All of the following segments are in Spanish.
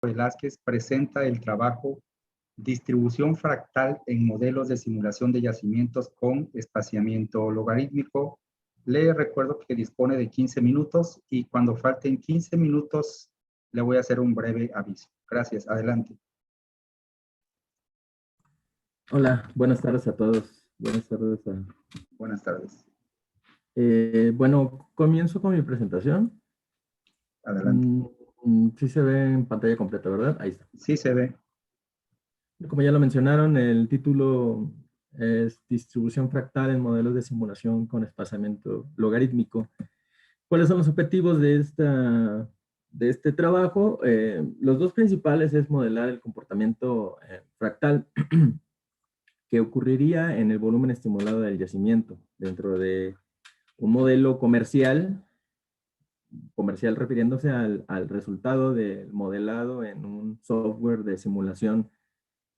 Velázquez presenta el trabajo Distribución fractal en modelos de simulación de yacimientos con espaciamiento logarítmico. Le recuerdo que dispone de 15 minutos y cuando falten 15 minutos le voy a hacer un breve aviso. Gracias, adelante. Hola, buenas tardes a todos. Buenas tardes. Buenas tardes. Bueno, comienzo con mi presentación. Adelante. Sí se ve en pantalla completa, ¿verdad? Ahí está. Sí se ve. Como ya lo mencionaron, el título es Distribución fractal en modelos de simulación con espaciamiento logarítmico. ¿Cuáles son los objetivos de este trabajo? Los dos principales es modelar el comportamiento fractal que ocurriría en el volumen estimulado del yacimiento dentro de un modelo comercial refiriéndose al resultado del modelado en un software de simulación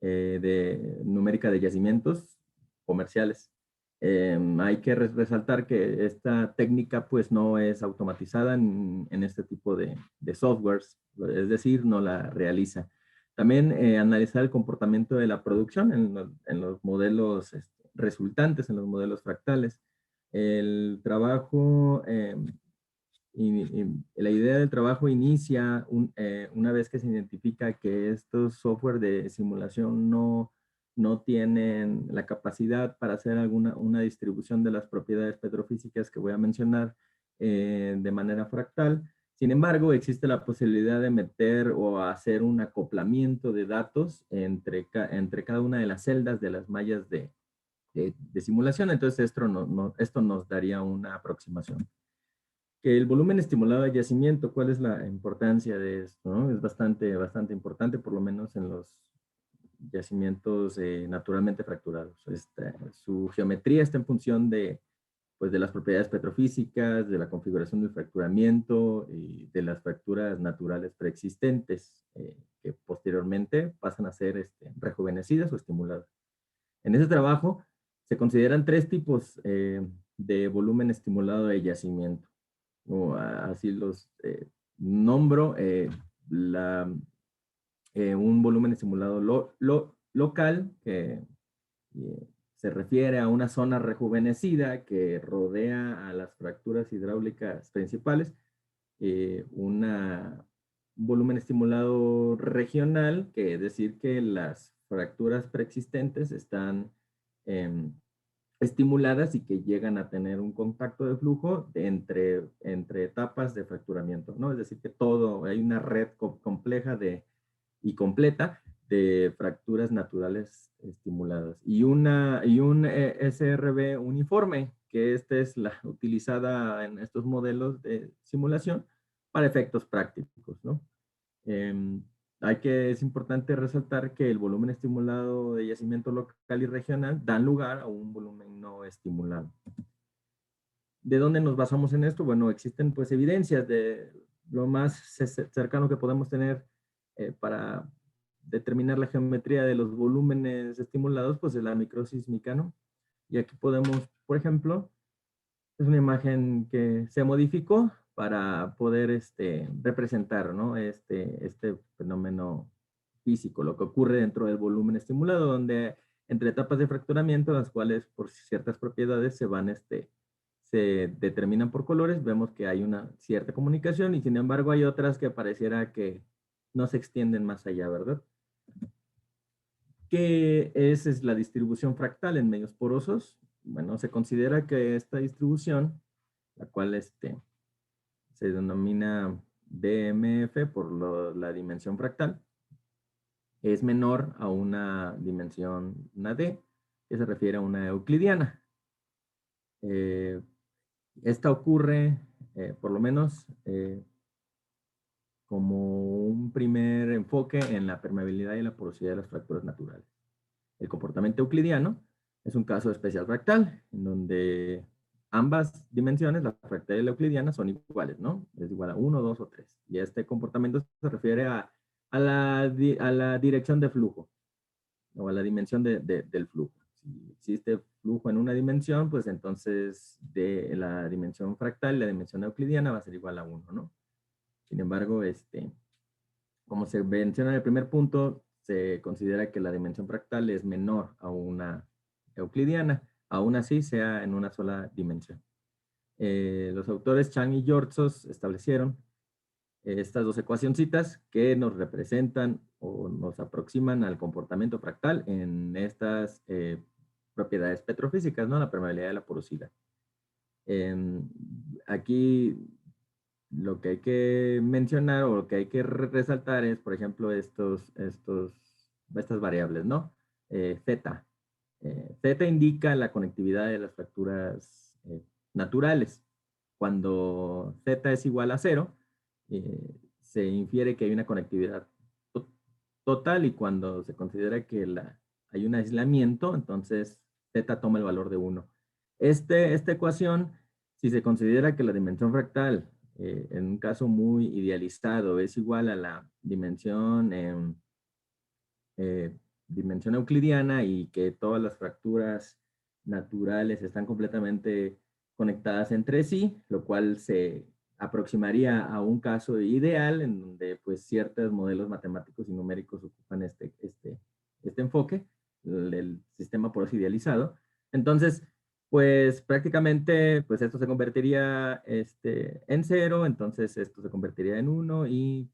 de numérica de yacimientos comerciales. Hay que resaltar que esta técnica pues no es automatizada en este tipo de softwares, es decir, no la realiza. También analizar el comportamiento de la producción en los modelos resultantes, en los modelos fractales. El trabajo la idea del trabajo inicia una vez que se identifica que estos software de simulación no tienen la capacidad para hacer una distribución de las propiedades petrofísicas que voy a mencionar de manera fractal. Sin embargo, existe la posibilidad de meter o hacer un acoplamiento de datos entre cada una de las celdas de las mallas de simulación. Entonces, esto nos daría una aproximación. Que el volumen estimulado de yacimiento, ¿cuál es la importancia de esto? ¿No? Es bastante importante, por lo menos en los yacimientos naturalmente fracturados. Su geometría está en función pues, de las propiedades petrofísicas, de la configuración del fracturamiento y de las fracturas naturales preexistentes que posteriormente pasan a ser rejuvenecidas o estimuladas. En ese trabajo se consideran tres tipos de volumen estimulado de yacimiento. O así los nombro, un volumen estimulado local que se refiere a una zona rejuvenecida que rodea a las fracturas hidráulicas principales, un volumen estimulado regional, que es decir que las fracturas preexistentes están estimuladas y que llegan a tener un contacto de flujo entre etapas de fracturamiento, ¿no? Es decir, que hay una red compleja y completa de fracturas naturales estimuladas. Y un SRB uniforme, que es la utilizada en estos modelos de simulación para efectos prácticos, ¿no? Es importante resaltar que el volumen estimulado de yacimiento local y regional dan lugar a un volumen no estimulado. ¿De dónde nos basamos en esto? Bueno, existen pues evidencias de lo más cercano que podemos tener para determinar la geometría de los volúmenes estimulados, pues es la microsísmica, ¿no? Y aquí podemos, por ejemplo, es una imagen que se modificó para poder representar, ¿no? este fenómeno físico, lo que ocurre dentro del volumen estimulado, donde entre etapas de fracturamiento, las cuales por ciertas propiedades se determinan por colores, vemos que hay una cierta comunicación y sin embargo hay otras que pareciera que no se extienden más allá, ¿verdad? ¿Qué es la distribución fractal en medios porosos? Bueno, se considera que esta distribución, la cual se denomina DMF por la dimensión fractal, es menor a una dimensión, una D, que se refiere a una euclidiana. Esta ocurre, por lo menos, como un primer enfoque en la permeabilidad y la porosidad de las fracturas naturales. El comportamiento euclidiano es un caso especial fractal, en donde ambas dimensiones, la fractal y la euclidiana, son iguales, ¿no? Es igual a 1, 2 o 3. Y este comportamiento se refiere a la dirección de flujo, o a la dimensión del flujo. Si existe flujo en una dimensión, pues entonces de la dimensión fractal, la dimensión euclidiana va a ser igual a 1, ¿no? Sin embargo, como se menciona en el primer punto, se considera que la dimensión fractal es menor a una euclidiana, aún así sea en una sola dimensión. Los autores Chang y Geortzos establecieron estas dos ecuacioncitas que nos representan o nos aproximan al comportamiento fractal en estas propiedades petrofísicas, ¿no? La permeabilidad y la porosidad. Aquí lo que hay que mencionar o lo que hay que resaltar es, por ejemplo, estas variables, ¿no? Zeta. Zeta indica la conectividad de las fracturas naturales. Cuando Z es igual a 0, se infiere que hay una conectividad total, y cuando se considera que hay un aislamiento, entonces Z toma el valor de 1. Esta ecuación, si se considera que la dimensión fractal, en un caso muy idealizado, es igual a la dimensión euclidiana y que todas las fracturas naturales están completamente conectadas entre sí, lo cual se aproximaría a un caso ideal en donde pues ciertos modelos matemáticos y numéricos ocupan este enfoque, el sistema poroso idealizado. Entonces, pues prácticamente pues esto se convertiría en 0, entonces esto se convertiría en 1 y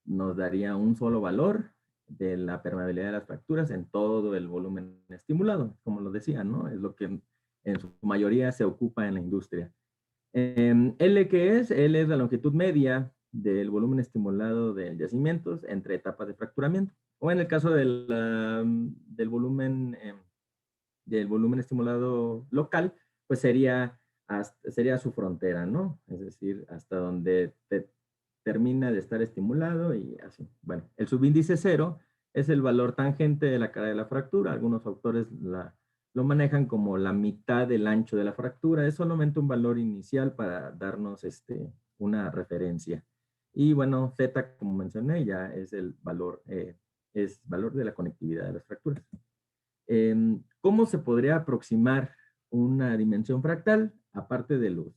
nos daría un solo valor de la permeabilidad de las fracturas en todo el volumen estimulado, como lo decía, ¿no? Es lo que en su mayoría se ocupa en la industria. L, ¿qué es? L es la longitud media del volumen estimulado de yacimientos entre etapas de fracturamiento. O en el caso del volumen estimulado local, pues sería su frontera, ¿no? Es decir, hasta donde termina de estar estimulado y así. Bueno, el subíndice 0 es el valor tangente de la cara de la fractura. Algunos autores lo manejan como la mitad del ancho de la fractura. Es solamente un valor inicial para darnos una referencia. Y bueno, Z, como mencioné, ya es el valor, valor de la conectividad de las fracturas. ¿Cómo se podría aproximar una dimensión fractal? Aparte de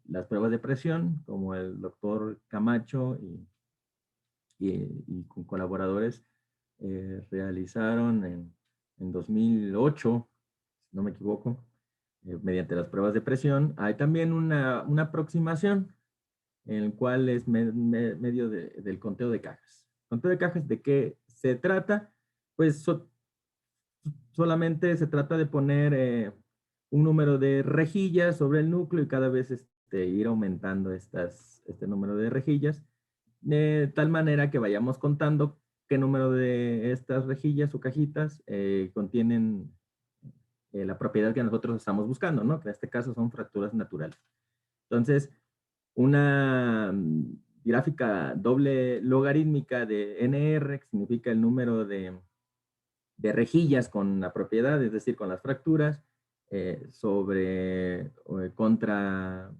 las pruebas de presión, como el doctor Camacho y con colaboradores realizaron en 2008, si no me equivoco, mediante las pruebas de presión. Hay también una aproximación en el cual es medio del conteo de cajas. ¿Conteo de cajas de qué se trata? Pues solamente se trata de poner un número de rejillas sobre el núcleo y cada vez ir aumentando este número de rejillas, de tal manera que vayamos contando qué número de estas rejillas o cajitas contienen la propiedad que nosotros estamos buscando, ¿no? Que en este caso son fracturas naturales. Entonces, una gráfica doble logarítmica de NR, que significa el número de rejillas con la propiedad, es decir, con las fracturas, contra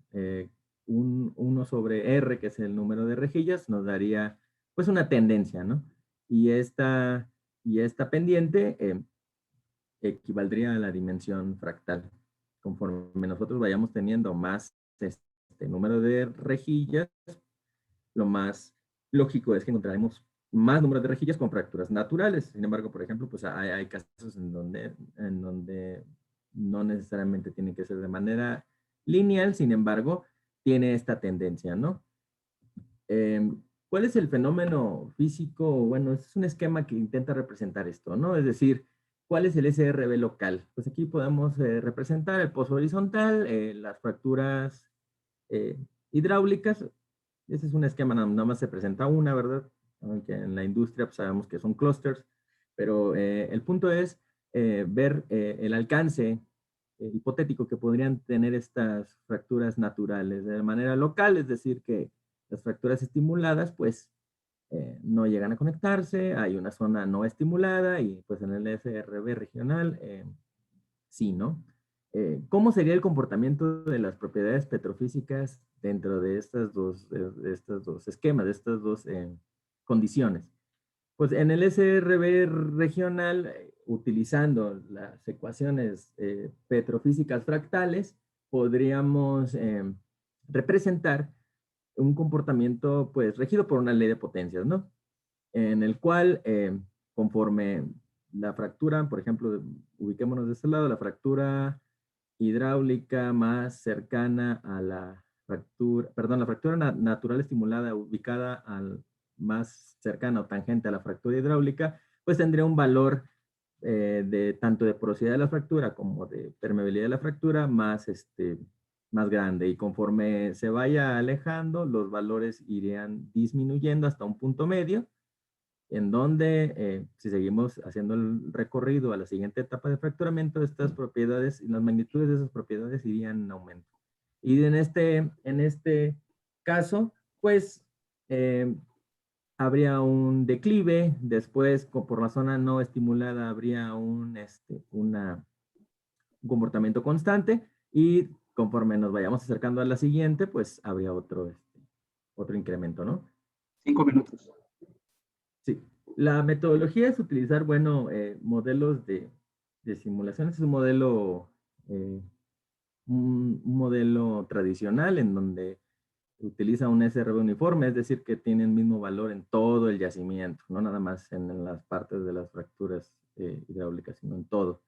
1 sobre R, que es el número de rejillas, nos daría pues una tendencia, ¿no? Y esta pendiente equivaldría a la dimensión fractal. Conforme nosotros vayamos teniendo más número de rejillas, lo más lógico es que encontraremos más número de rejillas con fracturas naturales. Sin embargo, por ejemplo, pues hay casos en donde no necesariamente tiene que ser de manera lineal, sin embargo, tiene esta tendencia, ¿no? ¿Cuál es el fenómeno físico? Bueno, es un esquema que intenta representar esto, ¿no? Es decir, ¿cuál es el SRB local? Pues aquí podemos representar el pozo horizontal, las fracturas hidráulicas. Ese es un esquema, nada más se presenta una, ¿verdad? Aunque en la industria pues, sabemos que son clusters, pero el punto es ver el alcance hipotético que podrían tener estas fracturas naturales de manera local, es decir, que las fracturas estimuladas pues no llegan a conectarse, hay una zona no estimulada y pues en el SRB regional sí, ¿no? ¿Cómo sería el comportamiento de las propiedades petrofísicas dentro de estos dos esquemas, de estas dos condiciones? Pues en el SRB regional, utilizando las ecuaciones petrofísicas fractales, podríamos representar un comportamiento pues regido por una ley de potencias, ¿no? en el cual conforme la fractura, por ejemplo, ubiquémonos de este lado, la fractura hidráulica más cercana a la fractura, perdón, la fractura natural estimulada ubicada al más cercana o tangente a la fractura hidráulica, pues tendría un valor de tanto de porosidad de la fractura como de permeabilidad de la fractura más grande. Y conforme se vaya alejando, los valores irían disminuyendo hasta un punto medio, en donde si seguimos haciendo el recorrido a la siguiente etapa de fracturamiento, estas propiedades y las magnitudes de esas propiedades irían en aumento. Y en este caso, pues habría un declive, después por la zona no estimulada habría un comportamiento constante y conforme nos vayamos acercando a la siguiente, pues habría otro incremento, ¿no? 5 minutos. Sí. La metodología es utilizar, bueno, modelos de simulación. Es un modelo tradicional en donde utiliza un SRB uniforme, es decir, que tiene el mismo valor en todo el yacimiento, no nada más en las partes de las fracturas hidráulicas, sino en todo.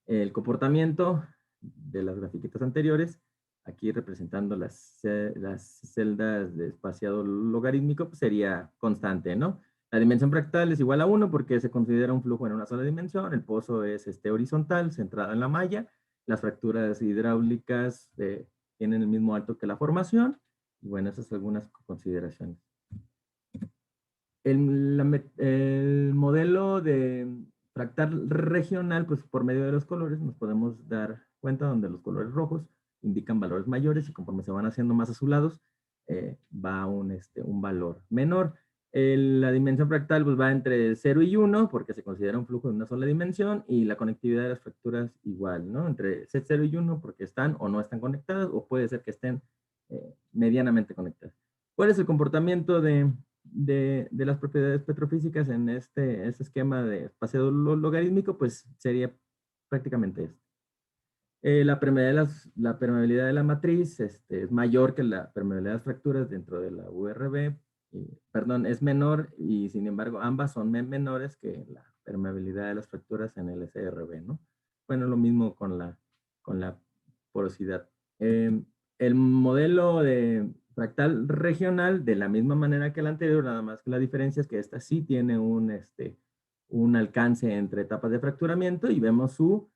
El comportamiento de las grafiquitas anteriores, aquí representando las celdas de espaciado logarítmico, pues sería constante, ¿no? La dimensión fractal es igual a 1 porque se considera un flujo en una sola dimensión, el pozo es horizontal, centrado en la malla, las fracturas hidráulicas tienen el mismo alto que la formación, y bueno, esas son algunas consideraciones. El modelo de fractal regional, pues por medio de los colores nos podemos dar cuenta donde los colores rojos indican valores mayores y conforme se van haciendo más azulados, va un valor menor. La dimensión fractal pues va entre 0 y 1 porque se considera un flujo de una sola dimensión y la conectividad de las fracturas igual, ¿no? Entre 0 y 1 porque están o no están conectadas o puede ser que estén medianamente conectadas. ¿Cuál es el comportamiento de las propiedades petrofísicas en este esquema de espaciado logarítmico? Pues sería prácticamente esto. La permeabilidad de la matriz es mayor que la permeabilidad de las fracturas dentro de la URB, perdón, es menor y sin embargo ambas son menores que la permeabilidad de las fracturas en el SRB, ¿no? Bueno, lo mismo con la porosidad. El modelo de fractal regional, de la misma manera que el anterior, nada más que la diferencia es que esta sí tiene un alcance entre etapas de fracturamiento y vemos su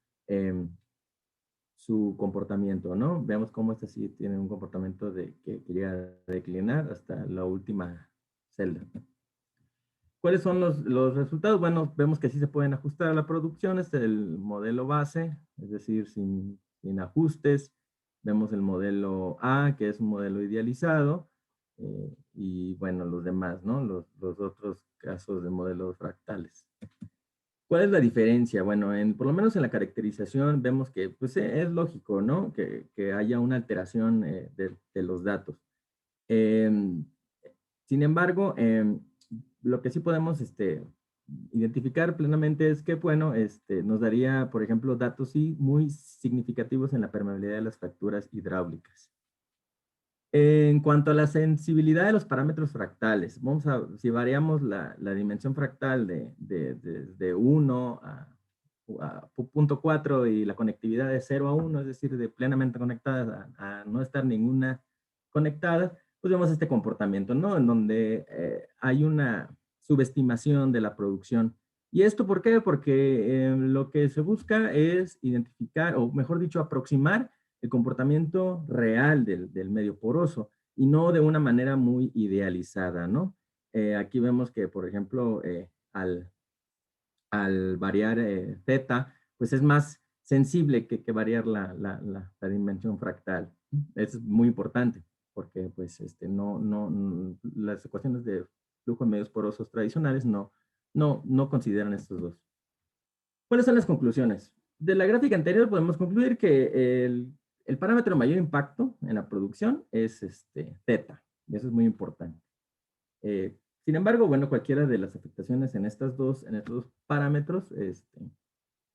comportamiento, ¿no? Vemos cómo esta sí tiene un comportamiento que llega a declinar hasta la última celda. ¿Cuáles son los resultados? Bueno, vemos que sí se pueden ajustar a la producción. Este es el modelo base, es decir, sin ajustes. Vemos el modelo A, que es un modelo idealizado. Y bueno, los demás, ¿no? Los otros casos de modelos fractales. ¿Cuál es la diferencia? Bueno, por lo menos en la caracterización vemos que pues, es lógico, ¿no? Que haya una alteración de los datos. Sin embargo, lo que sí podemos identificar plenamente es que, bueno, nos daría, por ejemplo, datos sí muy significativos en la permeabilidad de las fracturas hidráulicas. En cuanto a la sensibilidad de los parámetros fractales, si variamos la dimensión fractal de 1 a 0.4 y la conectividad de 0 a 1, es decir, de plenamente conectadas a no estar ninguna conectada, pues vemos este comportamiento, ¿no? En donde hay una subestimación de la producción. ¿Y esto por qué? Porque lo que se busca es identificar, o mejor dicho, aproximar el comportamiento real del medio poroso y no de una manera muy idealizada, ¿no? Aquí vemos que, por ejemplo, al variar θ, pues es más sensible que variar la dimensión fractal. Es muy importante porque pues las ecuaciones de flujo en medios porosos tradicionales no consideran estos dos. ¿Cuáles son las conclusiones? De la gráfica anterior podemos concluir que el parámetro de mayor impacto en la producción es θ, y eso es muy importante. Sin embargo, bueno, cualquiera de las afectaciones en estos dos parámetros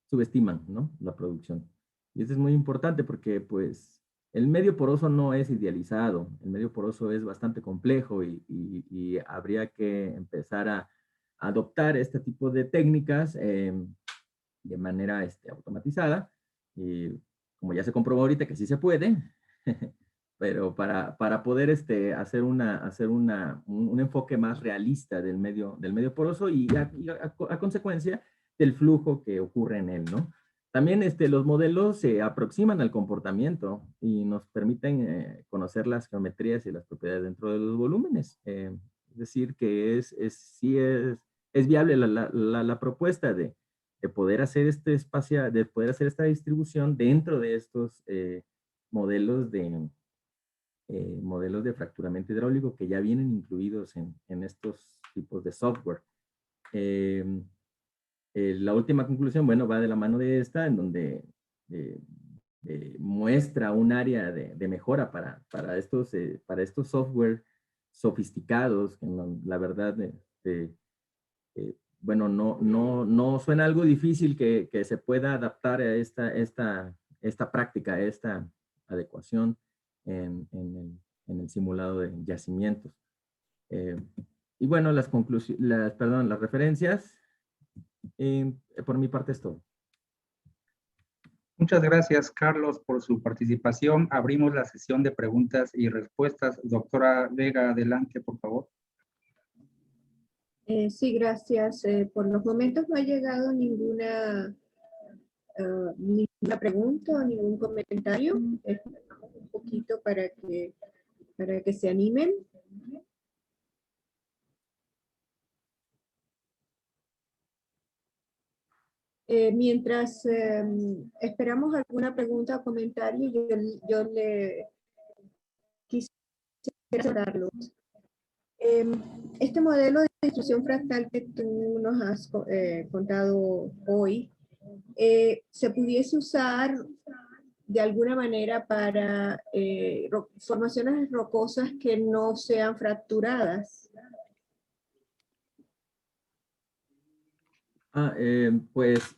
subestiman, ¿no? La producción. Y eso es muy importante porque, pues, el medio poroso no es idealizado. El medio poroso es bastante complejo y habría que empezar adoptar este tipo de técnicas de manera automatizada. Y como ya se comprobó ahorita que sí se puede, pero para poder hacer un enfoque más realista del medio poroso y a consecuencia del flujo que ocurre en él, ¿no? También los modelos se aproximan al comportamiento y nos permiten conocer las geometrías y las propiedades dentro de los volúmenes. Es decir, que sí es viable la propuesta de poder hacer de poder hacer esta distribución dentro de estos modelos de fracturamiento hidráulico que ya vienen incluidos en estos tipos de software. La última conclusión, bueno, va de la mano de esta, en donde muestra un área de mejora para estos software sofisticados, que la verdad, bueno, no suena algo difícil que se pueda adaptar a esta práctica, a esta adecuación en el simulado de yacimientos. Y bueno, las referencias, por mi parte es todo. Muchas gracias, Carlos, por su participación. Abrimos la sesión de preguntas y respuestas. Doctora Vega, adelante, por favor. Sí, gracias. Por los momentos no ha llegado ninguna pregunta o ningún comentario. Un poquito para que se animen. Mientras esperamos alguna pregunta o comentario, yo le quisiera darlo. Este modelo de distribución fractal que tú nos has contado hoy, ¿se pudiese usar de alguna manera para formaciones rocosas que no sean fracturadas? Pues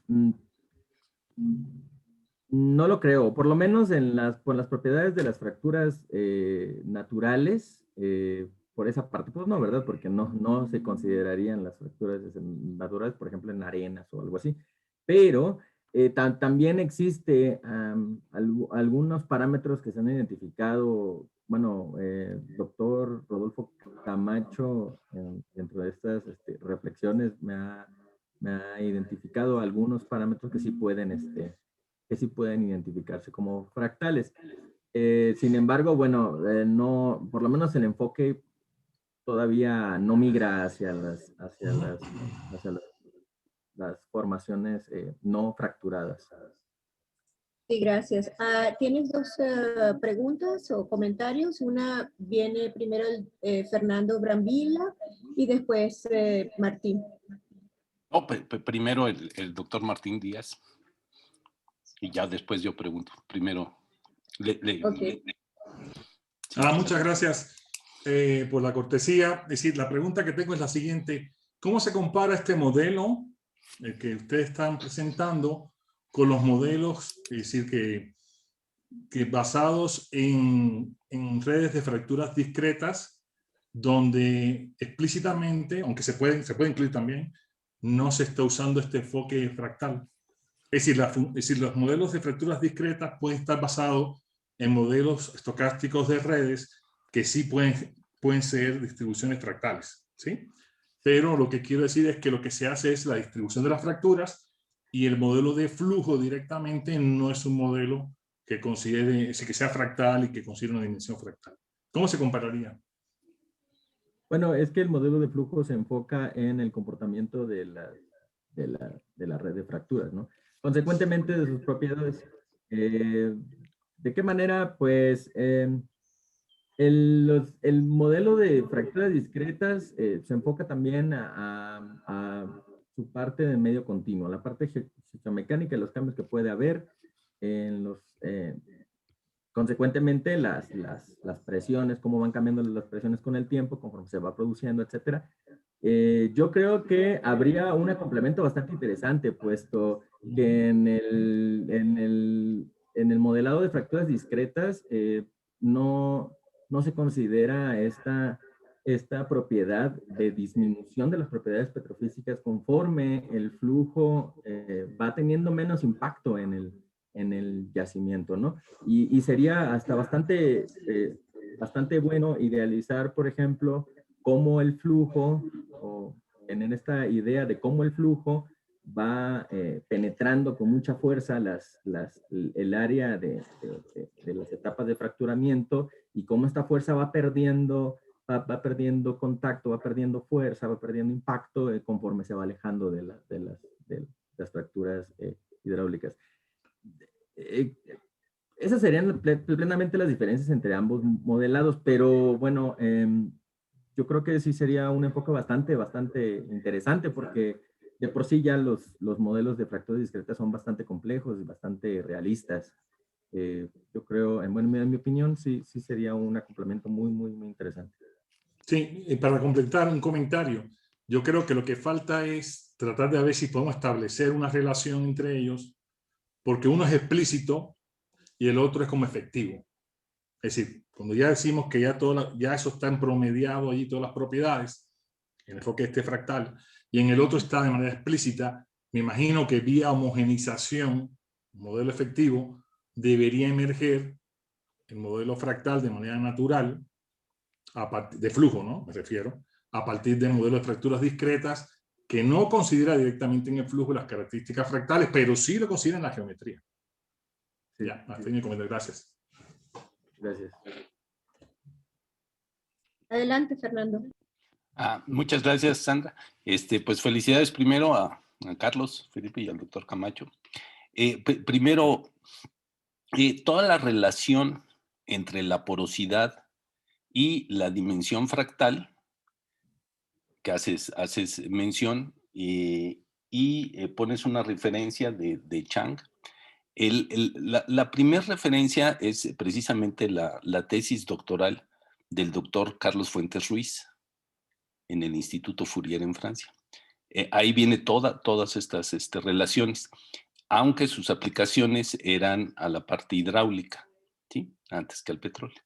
no lo creo, por lo menos por las propiedades de las fracturas naturales, por esa parte, pues no, ¿verdad? Porque no se considerarían las fracturas naturales, por ejemplo, en arenas o algo así. Pero también existe algunos parámetros que se han identificado, bueno, doctor Rodolfo Camacho, dentro de estas reflexiones, me ha identificado algunos parámetros que sí pueden identificarse como fractales. Sin embargo, bueno, no, por lo menos el enfoque todavía no migra hacia las formaciones no fracturadas. Sí, gracias. ¿Tienes dos preguntas o comentarios? Una viene primero Fernando Brambilla y después Martín. No, primero el doctor Martín Díaz y ya después yo pregunto. Primero. Okay. Muchas gracias por la cortesía. Es decir, la pregunta que tengo es la siguiente. ¿Cómo se compara este modelo que ustedes están presentando con los modelos, es decir, que basados en redes de fracturas discretas, donde explícitamente, aunque se puede incluir también, no se está usando este enfoque fractal? Es decir, los modelos de fracturas discretas pueden estar basados en modelos estocásticos de redes que sí pueden ser distribuciones fractales, ¿sí? Pero lo que quiero decir es que lo que se hace es la distribución de las fracturas y el modelo de flujo directamente no es un modelo que que sea fractal y que considere una dimensión fractal. ¿Cómo se compararía? Bueno, es que el modelo de flujo se enfoca en el comportamiento de la red de fracturas, ¿no? Consecuentemente de sus propiedades. ¿De qué manera? Pues el modelo de fracturas discretas se enfoca también a su parte de medio continuo, la parte geomecánica y los cambios que puede haber consecuentemente las presiones, cómo van cambiando las presiones con el tiempo, conforme se va produciendo, etcétera. Yo creo que habría un complemento bastante interesante, puesto que en el modelado de fracturas discretas no se considera esta propiedad de disminución de las propiedades petrofísicas conforme el flujo va teniendo menos impacto en el yacimiento, ¿no? Y sería hasta bastante bueno idealizar, por ejemplo, cómo el flujo, o tener esta idea de cómo el flujo va penetrando con mucha fuerza el área de las etapas de fracturamiento, y cómo esta fuerza va perdiendo contacto, va perdiendo fuerza, va perdiendo impacto conforme se va alejando de las fracturas hidráulicas. Esas serían plenamente las diferencias entre ambos modelados, pero bueno, yo creo que sí sería un enfoque bastante interesante, porque de por sí ya los modelos de fracturas discretas son bastante complejos y bastante realistas. Yo creo, en mi opinión, sí sería un complemento muy interesante. Sí, y para completar un comentario, yo creo que lo que falta es tratar de ver si podemos establecer una relación entre ellos, porque uno es explícito y el otro es como efectivo. Es decir, cuando ya decimos que ya eso está en promediado allí, todas las propiedades, el enfoque fractal, y en el otro está de manera explícita, me imagino que vía homogenización, modelo efectivo, debería emerger el modelo fractal de manera natural, de flujo, ¿no? Me refiero, a partir de modelos de fracturas discretas que no considera directamente en el flujo las características fractales, pero sí lo considera en la geometría. Sí, ya, hasta ahí mi comentario. Gracias. Gracias. Adelante, Fernando. Muchas gracias, Sandra. Pues felicidades primero a Carlos, Felipe y al doctor Camacho. Primero, toda la relación entre la porosidad y la dimensión fractal que haces mención, y pones una referencia de Chang. La primera referencia es precisamente la tesis doctoral del doctor Carlos Fuentes Ruiz en el Instituto Fourier en Francia. Ahí viene todas estas relaciones, aunque sus aplicaciones eran a la parte hidráulica, ¿sí? Antes que al petróleo.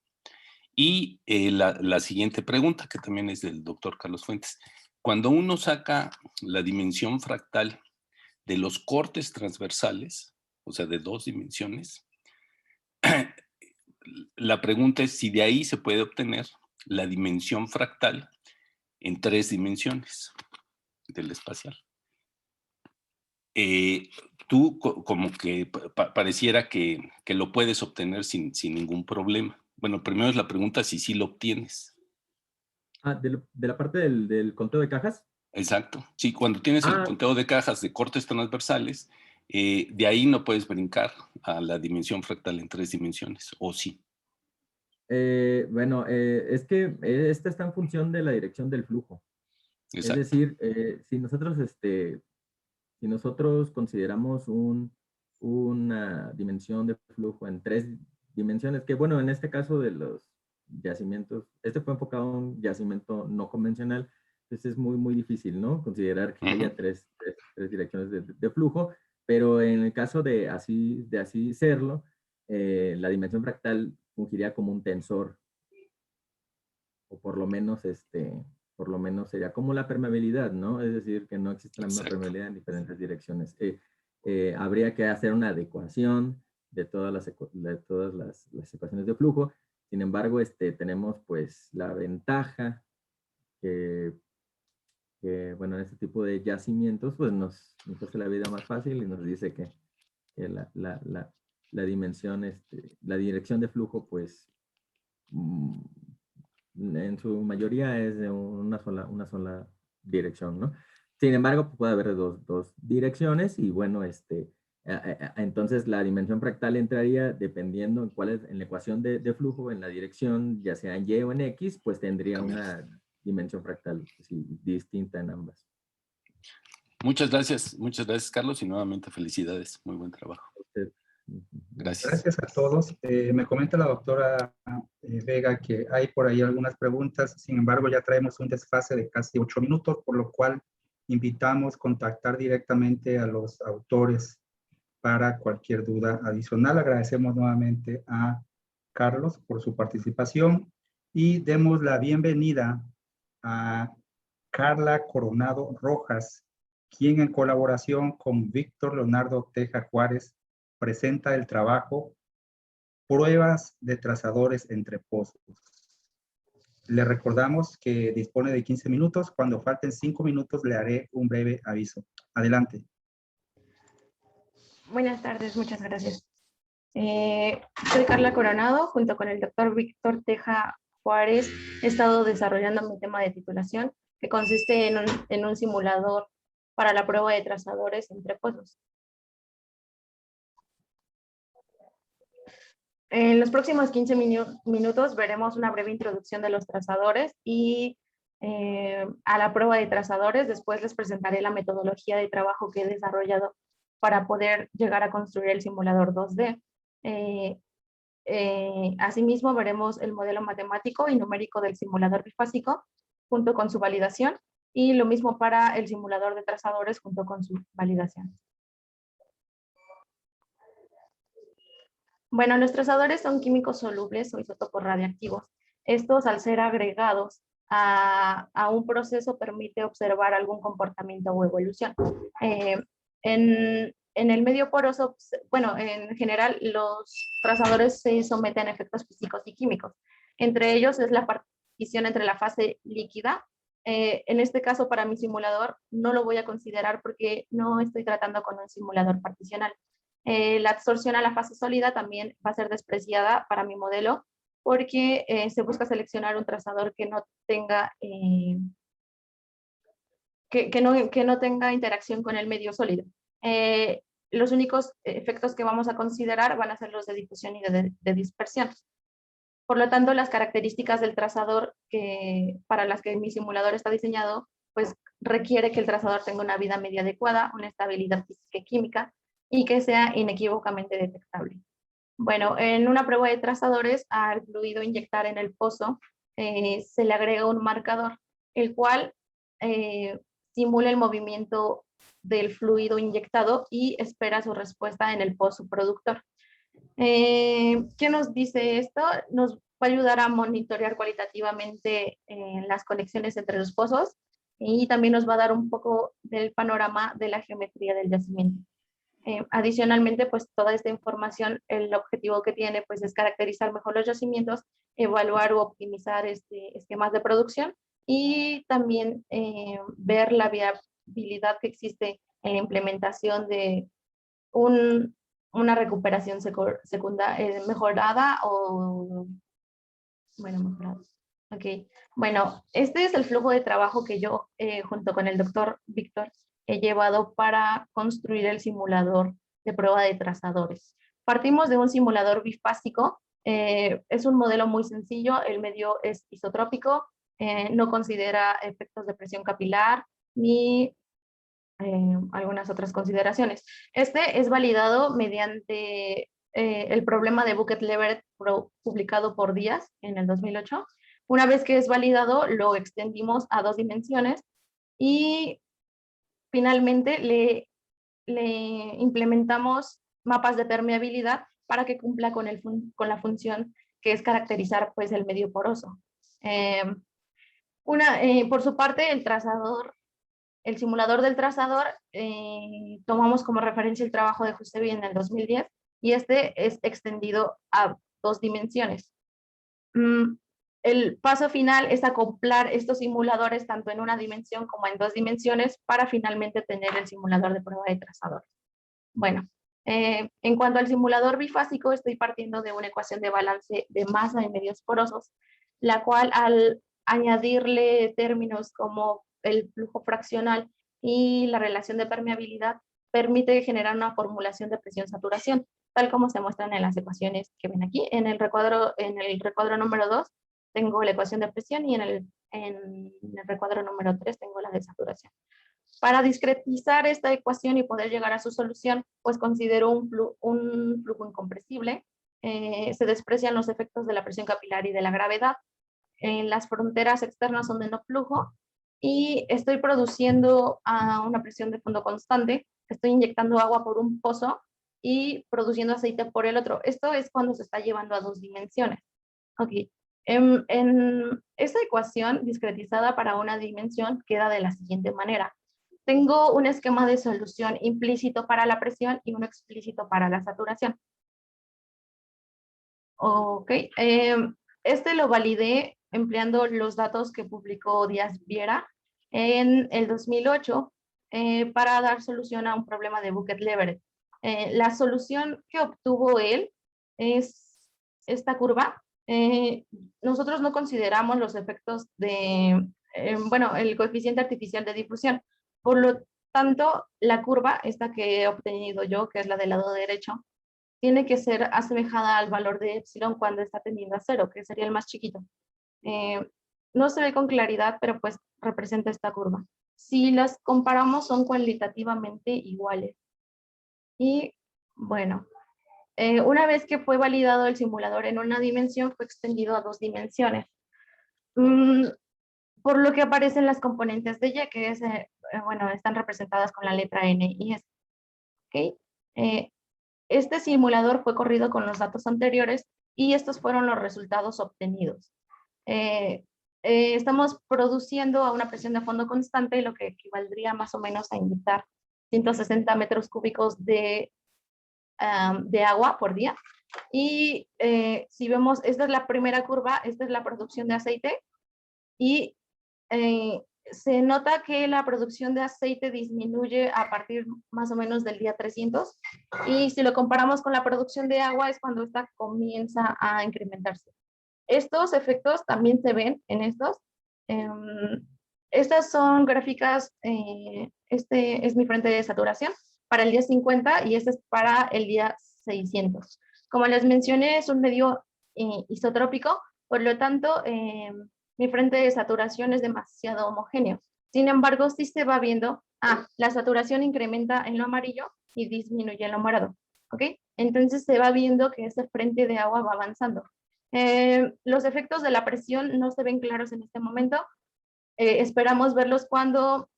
Y la siguiente pregunta, que también es del doctor Carlos Fuentes. Cuando uno saca la dimensión fractal de los cortes transversales, o sea, de 2 dimensiones, la pregunta es si de ahí se puede obtener la dimensión fractal en 3 dimensiones del espacial. Tú como que pareciera que lo puedes obtener sin ningún problema. Bueno, primero es la pregunta si sí lo obtienes. ¿De la parte del conteo de cajas? Exacto. Sí, cuando tienes el conteo de cajas de cortes transversales, de ahí no puedes brincar a la dimensión fractal en 3 dimensiones, ¿o sí? Bueno, es que esta está en función de la dirección del flujo. Exacto. Es decir, si nosotros consideramos una dimensión de flujo en 3 dimensiones, que bueno, en este caso de los yacimientos, fue enfocado a un yacimiento no convencional, entonces es muy difícil, ¿no? Considerar que haya tres direcciones de flujo, pero en el caso de así serlo, la dimensión fractal fungiría como un tensor, o por lo menos sería como la permeabilidad, ¿no? Es decir, que no existe la misma permeabilidad en diferentes direcciones. Habría que hacer una adecuación de todas las ecuaciones de flujo. Sin embargo, tenemos pues la ventaja que bueno, en este tipo de yacimientos, pues nos hace la vida más fácil y nos dice que la dimensión, la dirección de flujo, pues en su mayoría es de una sola dirección, ¿no? Sin embargo, puede haber dos direcciones y bueno, entonces la dimensión fractal entraría dependiendo en cuál es, en la ecuación de flujo, en la dirección, ya sea en Y o en X, pues tendría una dimensión fractal distinta en ambas. Muchas gracias, Carlos, y nuevamente felicidades. Muy buen trabajo. Gracias. Gracias a todos. Me comenta la doctora Vega que hay por ahí algunas preguntas, sin embargo ya traemos un desfase de casi 8 minutos, por lo cual invitamos a contactar directamente a los autores para cualquier duda adicional. Agradecemos nuevamente a Carlos por su participación y demos la bienvenida a Carla Coronado Rojas, quien en colaboración con Víctor Leonardo Teja Juárez presenta el trabajo Pruebas de trazadores entre pozos. Le recordamos que dispone de 15 minutos. Cuando falten 5 minutos le haré un breve aviso. Adelante. Buenas tardes, muchas gracias. Soy Carla Coronado, junto con el doctor Víctor Teja Juárez, he estado desarrollando mi tema de titulación, que consiste en un simulador para la prueba de trazadores entre pozos. En los próximos 15 minutos veremos una breve introducción de los trazadores y a la prueba de trazadores. Después les presentaré la metodología de trabajo que he desarrollado para poder llegar a construir el simulador 2D. Asimismo, veremos el modelo matemático y numérico del simulador bifásico junto con su validación, y lo mismo para el simulador de trazadores junto con su validación. Bueno, los trazadores son químicos solubles o isótopos radiactivos. Estos, al ser agregados a un proceso, permite observar algún comportamiento o evolución. En el medio poroso, bueno, en general los trazadores se someten a efectos físicos y químicos. Entre ellos es la partición entre la fase líquida. En este caso, para mi simulador, no lo voy a considerar porque no estoy tratando con un simulador particional. La absorción a la fase sólida también va a ser despreciada para mi modelo porque se busca seleccionar un trazador que no tenga, que no tenga interacción con el medio sólido. Los únicos efectos que vamos a considerar van a ser los de difusión y de dispersión. Por lo tanto, las características del trazador para las que mi simulador está diseñado, pues requiere que el trazador tenga una vida media adecuada, una estabilidad física y química, y que sea inequívocamente detectable. Bueno, en una prueba de trazadores, al fluido inyectar en el pozo, se le agrega un marcador, el cual simula el movimiento del fluido inyectado y espera su respuesta en el pozo productor. ¿Qué nos dice esto? Nos va a ayudar a monitorear cualitativamente las conexiones entre los pozos, y también nos va a dar un poco del panorama de la geometría del yacimiento. Adicionalmente, pues toda esta información, el objetivo que tiene pues es caracterizar mejor los yacimientos, evaluar o optimizar esquemas de producción, y también ver la viabilidad que existe en la implementación de una recuperación mejorada o, bueno, mejorada. Okay. Bueno, este es el flujo de trabajo que yo, junto con el doctor Víctor, he llevado para construir el simulador de prueba de trazadores. Partimos de un simulador bifásico. Es un modelo muy sencillo, el medio es isotrópico, no considera efectos de presión capilar ni algunas otras consideraciones. Este es validado mediante el problema de Bucket-Leverett publicado por Díaz en el 2008. Una vez que es validado, lo extendimos a 2 dimensiones y finalmente le implementamos mapas de permeabilidad para que cumpla con la función que es caracterizar pues, el medio poroso. Por su parte, el simulador del trazador, tomamos como referencia el trabajo de Josevi en el 2010, y este es extendido a 2 dimensiones. El paso final es acoplar estos simuladores tanto en una dimensión como en 2 dimensiones para finalmente tener el simulador de prueba de trazador. Bueno, en cuanto al simulador bifásico, estoy partiendo de una ecuación de balance de masa en medios porosos, la cual al añadirle términos como el flujo fraccional y la relación de permeabilidad, permite generar una formulación de presión-saturación, tal como se muestran en las ecuaciones que ven aquí. En el recuadro número 2 tengo la ecuación de presión, y en el recuadro número 3 tengo la de saturación. Para discretizar esta ecuación y poder llegar a su solución, pues considero un flujo incompresible. Se desprecian los efectos de la presión capilar y de la gravedad. Las fronteras externas son de no flujo, y estoy produciendo a una presión de fondo constante. Estoy inyectando agua por un pozo y produciendo aceite por el otro. Esto es cuando se está llevando a 2 dimensiones. Okay. En esta ecuación discretizada para una dimensión queda de la siguiente manera. Tengo un esquema de solución implícito para la presión y uno explícito para la saturación. Ok, este lo validé empleando los datos que publicó Díaz Viera en el 2008 para dar solución a un problema de Bucket-Leverett. La solución que obtuvo él es esta curva. Nosotros no consideramos los efectos de, bueno, el coeficiente artificial de difusión. Por lo tanto, la curva, esta que he obtenido yo, que es la del lado derecho, tiene que ser asemejada al valor de epsilon cuando está tendiendo a 0, que sería el más chiquito. No se ve con claridad, pero pues representa esta curva. Si las comparamos, son cualitativamente iguales. Y bueno, una vez que fue validado el simulador en una dimensión, fue extendido a 2 dimensiones. Por lo que aparecen las componentes de Y, que es, bueno, están representadas con la letra N y S. ¿Okay? Este simulador fue corrido con los datos anteriores y estos fueron los resultados obtenidos. Estamos produciendo a una presión de fondo constante, lo que equivaldría más o menos a inyectar 160 metros cúbicos de agua por día. Y si vemos, esta es la primera curva, esta es la producción de aceite y se nota que la producción de aceite disminuye a partir más o menos del día 300 y si lo comparamos con la producción de agua es cuando esta comienza a incrementarse. Estos efectos también se ven en estos. Estas son gráficas, este es mi frente de saturación para el día 50 y este es para el día 600. Como les mencioné, es un medio isotrópico, por lo tanto, mi frente de saturación es demasiado homogéneo. Sin embargo, sí se va viendo, la saturación incrementa en lo amarillo y disminuye en lo morado. ¿Ok? Entonces se va viendo que ese frente de agua va avanzando. Los efectos de la presión no se ven claros en este momento. Esperamos verlos cuando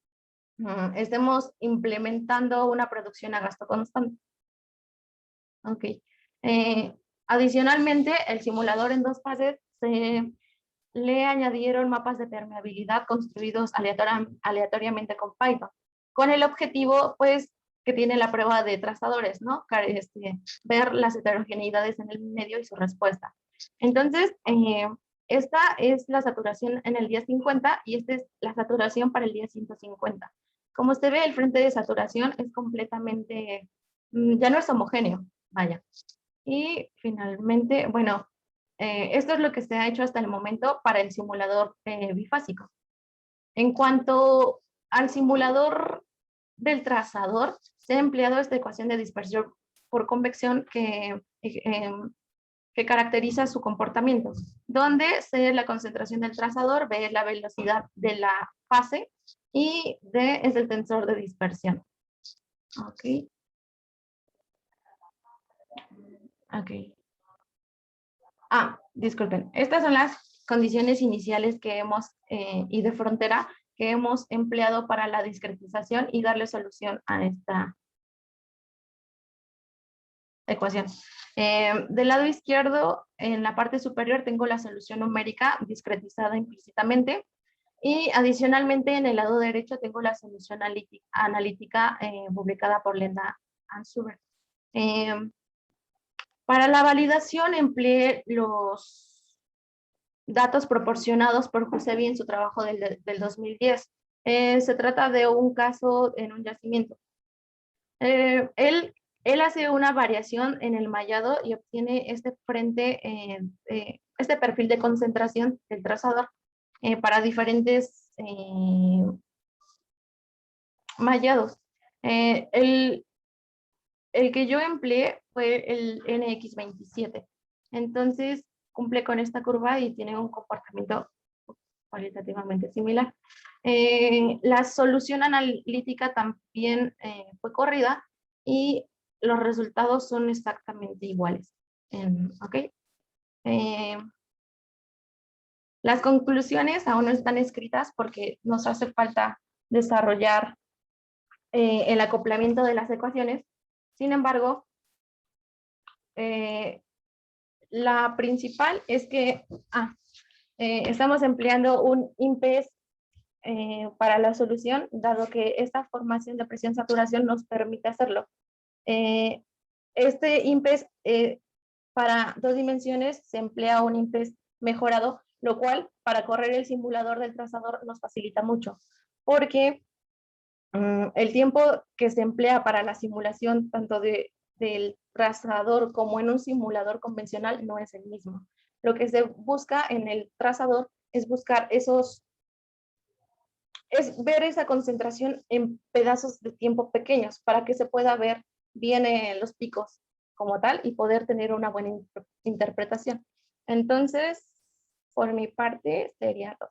estemos implementando una producción a gasto constante. Ok. Adicionalmente, el simulador en 2 fases le añadieron mapas de permeabilidad construidos aleatoriamente con Python, con el objetivo, pues, que tiene la prueba de trazadores, ¿no? Ver las heterogeneidades en el medio y su respuesta. Entonces, esta es la saturación en el día 50 y esta es la saturación para el día 150. Como se ve, el frente de saturación es completamente, ya no es homogéneo, vaya. Y finalmente, bueno, esto es lo que se ha hecho hasta el momento para el simulador bifásico. En cuanto al simulador del trazador, se ha empleado esta ecuación de dispersión por convección que caracteriza su comportamiento, donde C es la concentración del trazador, B es la velocidad de la fase y D es el tensor de dispersión. Ok. Ok. Disculpen. Estas son las condiciones iniciales que hemos, y de frontera, que hemos empleado para la discretización y darle solución a esta ecuación. Del lado izquierdo, en la parte superior, tengo la solución numérica discretizada implícitamente. Y adicionalmente, en el lado derecho, tengo la solución analítica publicada por Lenda Ansuber. Para la validación empleé los datos proporcionados por Josevi en su trabajo del 2010. Se trata de un caso en un yacimiento. Él hace una variación en el mallado y obtiene este frente, este perfil de concentración del trazador para diferentes mallados. El que yo empleé fue el NX27. Entonces, cumple con esta curva y tiene un comportamiento cualitativamente similar. La solución analítica también fue corrida y los resultados son exactamente iguales. ¿Ok? Las conclusiones aún no están escritas porque nos hace falta desarrollar el acoplamiento de las ecuaciones. Sin embargo, la principal es que Estamos empleando un INPES para la solución, dado que esta formación de presión-saturación nos permite hacerlo. Este INPES para 2 dimensiones se emplea un INPES mejorado, lo cual para correr el simulador del trazador nos facilita mucho, porque el tiempo que se emplea para la simulación tanto del trazador como en un simulador convencional no es el mismo. Lo que se busca en el trazador es buscar ver esa concentración en pedazos de tiempo pequeños para que se pueda ver bien los picos como tal y poder tener una buena interpretación. Entonces, por mi parte, sería todo.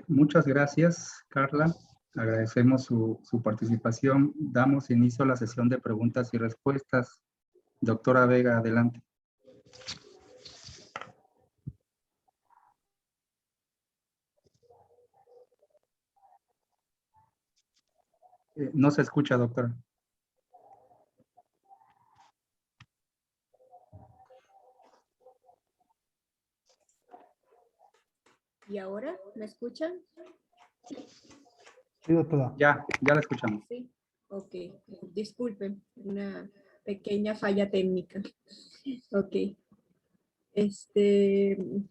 Muchas gracias, Carla. Agradecemos su participación. Damos inicio a la sesión de preguntas y respuestas. Doctora Vega, adelante. No se escucha, doctora. ¿Y ahora? ¿Me escuchan? Sí, doctora. Ya la escuchamos. Sí. Ok. Disculpen, una pequeña falla técnica. Ok.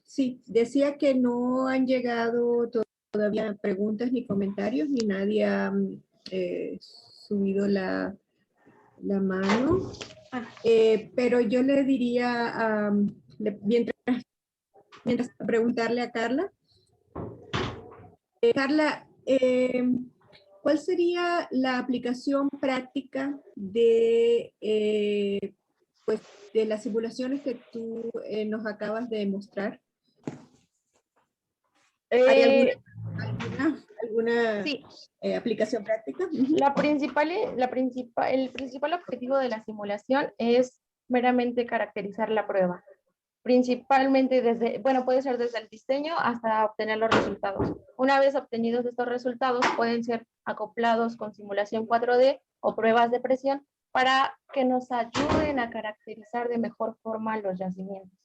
Sí, decía que no han llegado todavía preguntas ni comentarios, ni nadie ha subido la mano. Pero yo le diría, mientras preguntarle a Carla. Carla, ¿cuál sería la aplicación práctica de las simulaciones que tú nos acabas de mostrar? ¿Hay alguna Sí. Aplicación práctica? El principal objetivo de la simulación es meramente caracterizar la prueba. Principalmente puede ser desde el diseño hasta obtener los resultados. Una vez obtenidos estos resultados, pueden ser acoplados con simulación 4D o pruebas de presión para que nos ayuden a caracterizar de mejor forma los yacimientos.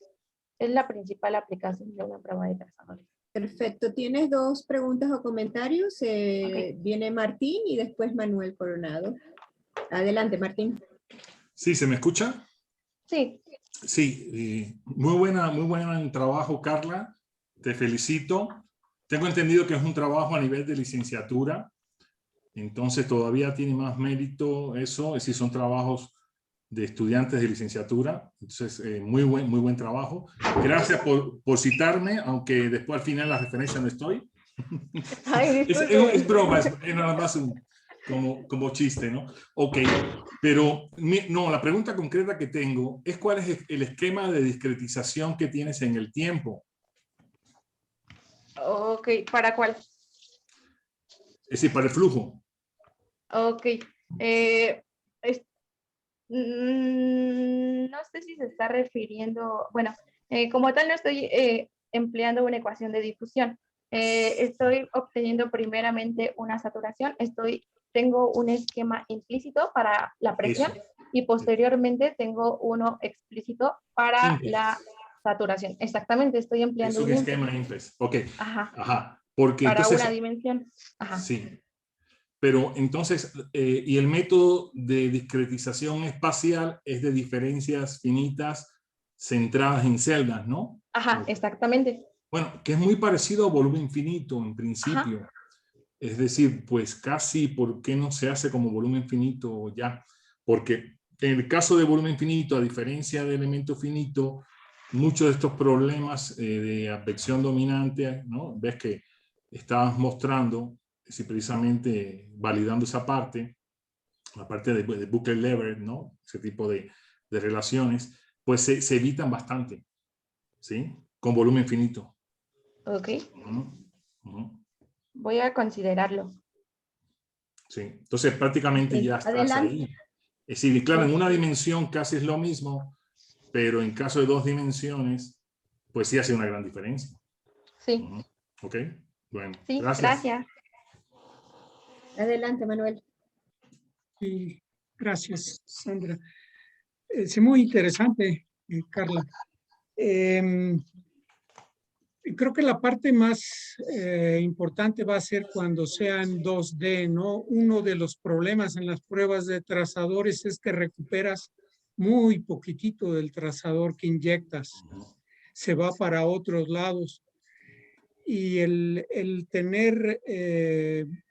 Es la principal aplicación de una prueba de trazadores. Perfecto. ¿Tienes 2 preguntas o comentarios? Okay. Viene Martín y después Manuel Coronado. Adelante, Martín. Sí, ¿se me escucha? Sí. Sí, muy buen trabajo, Carla. Te felicito. Tengo entendido que es un trabajo a nivel de licenciatura, entonces todavía tiene más mérito eso, es decir, son trabajos de estudiantes de licenciatura. Entonces, muy buen trabajo. Gracias por citarme, aunque después al final la referencia no estoy. Ay, es broma, es nada más como chiste, ¿no? Ok, pero no, la pregunta concreta que tengo es cuál es el esquema de discretización que tienes en el tiempo. Ok, ¿para cuál? Es decir, para el flujo. Ok. No sé si se está refiriendo, bueno, como tal no estoy empleando una ecuación de difusión. Estoy obteniendo primeramente una saturación, tengo un esquema implícito para la presión y posteriormente tengo uno explícito para la saturación. Exactamente, estoy empleando un esquema INPES. Ok. Ajá. Porque para entonces, una dimensión. Ajá. Sí. Pero entonces, y el método de discretización espacial es de diferencias finitas centradas en celdas, ¿no? Ajá, exactamente. Bueno, que es muy parecido a volumen finito en principio. Ajá. Es decir, pues casi, ¿por qué no se hace como volumen finito ya? Porque en el caso de volumen finito, a diferencia de elemento finito, muchos de estos problemas de advección dominante, ¿no? Ves que estabas mostrando, si precisamente validando esa parte, la parte de Buchler-Leverett, ¿no? Ese tipo de relaciones, pues se evitan bastante, ¿sí? Con volumen finito. Ok. Voy a considerarlo. Sí, entonces prácticamente ya estás Adelante. ahí. Es decir, claro, en una dimensión casi es lo mismo, pero en caso de 2 dimensiones, pues sí hace una gran diferencia. Sí. Ok, bueno, sí, gracias. Adelante, Manuel. Sí, gracias, Sandra. Es muy interesante, Carla. Creo que la parte más importante va a ser cuando sean 2D, ¿no? Uno de los problemas en las pruebas de trazadores es que recuperas muy poquitito del trazador que inyectas. Se va para otros lados. Y el tener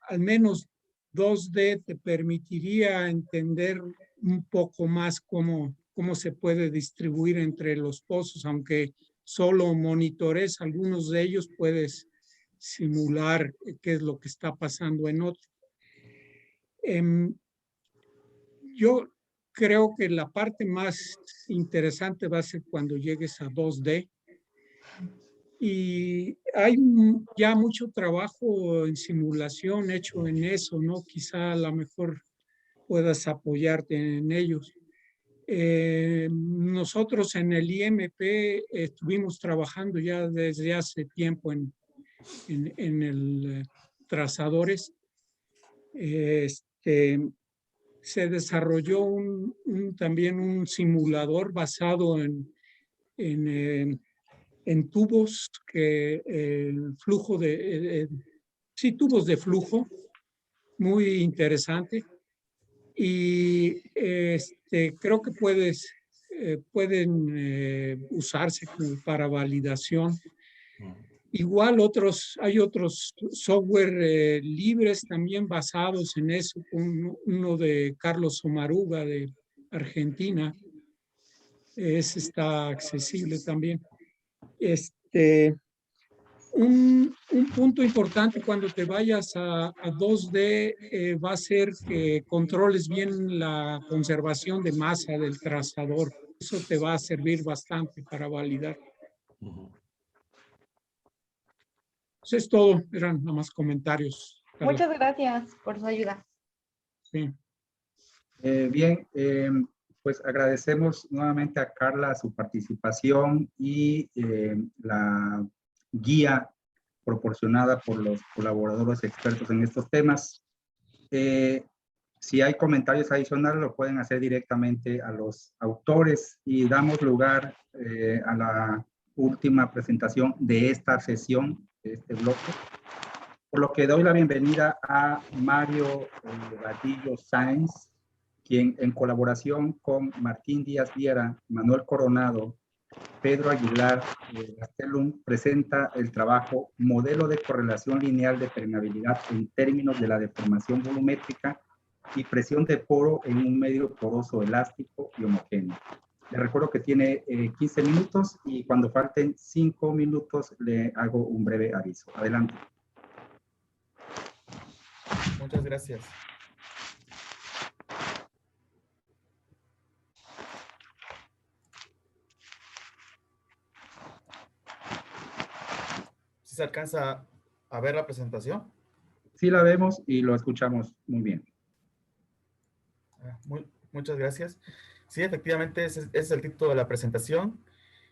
al menos 2D te permitiría entender un poco más cómo se puede distribuir entre los pozos, aunque solo monitores algunos de ellos, puedes simular qué es lo que está pasando en otro. Yo creo que la parte más interesante va a ser cuando llegues a 2D. Y hay ya mucho trabajo en simulación hecho en eso, ¿no? Quizá a lo mejor puedas apoyarte en ellos. Nosotros en el IMP estuvimos trabajando ya desde hace tiempo en el trazadores. Se desarrolló también un simulador basado en tubos que el flujo sí, tubos de flujo, muy interesante. Y creo que pueden usarse para validación. Igual hay otros software libres también basados en eso, uno de Carlos Omaruga de Argentina. Ese está accesible también. Un punto importante cuando te vayas a 2D va a ser que controles bien la conservación de masa del trazador. Eso te va a servir bastante para validar. Eso es todo, eran nada más comentarios. Muchas gracias por su ayuda. Sí. Bien, pues agradecemos nuevamente a Carla su participación y la guía proporcionada por los colaboradores expertos en estos temas. Si hay comentarios adicionales, lo pueden hacer directamente a los autores y damos lugar a la última presentación de esta sesión, de este bloque. Por lo que doy la bienvenida a Mario Vadillo Sáenz, quien en colaboración con Martín Díaz Viera, Manuel Coronado, Pedro Aguilar Gastelum presenta el trabajo Modelo de correlación lineal de permeabilidad en términos de la deformación volumétrica y presión de poro en un medio poroso elástico y homogéneo. Le recuerdo que tiene 15 minutos y cuando falten 5 minutos le hago un breve aviso. Adelante. Muchas gracias. ¿Sí se alcanza a ver la presentación? Sí la vemos y lo escuchamos muy bien. Muchas gracias. Sí, efectivamente, ese es el título de la presentación.